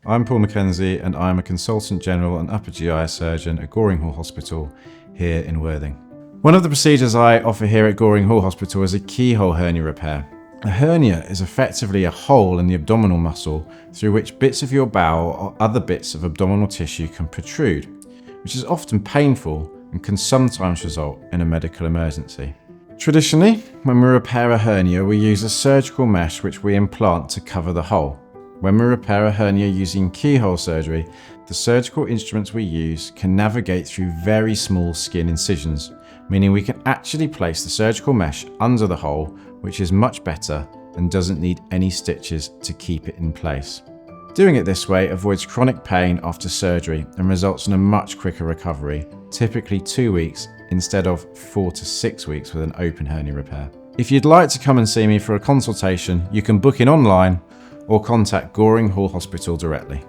I'm Paul MacKenzie and I'm a Consultant General and Upper GI Surgeon at Goring Hall Hospital here in Worthing. One of the procedures I offer here at Goring Hall Hospital is a keyhole hernia repair. A hernia is effectively a hole in the abdominal muscle through which bits of your bowel or other bits of abdominal tissue can protrude, which is often painful and can sometimes result in a medical emergency. Traditionally, when we repair a hernia, we use a surgical mesh which we implant to cover the hole. When we repair a hernia using keyhole surgery, the surgical instruments we use can navigate through very small skin incisions, meaning we can actually place the surgical mesh under the hole, which is much better and doesn't need any stitches to keep it in place. Doing it this way avoids chronic pain after surgery and results in a much quicker recovery, typically 2 weeks instead of 4 to 6 weeks with an open hernia repair. If you'd like to come and see me for a consultation, you can book in online or contact Goring Hall Hospital directly.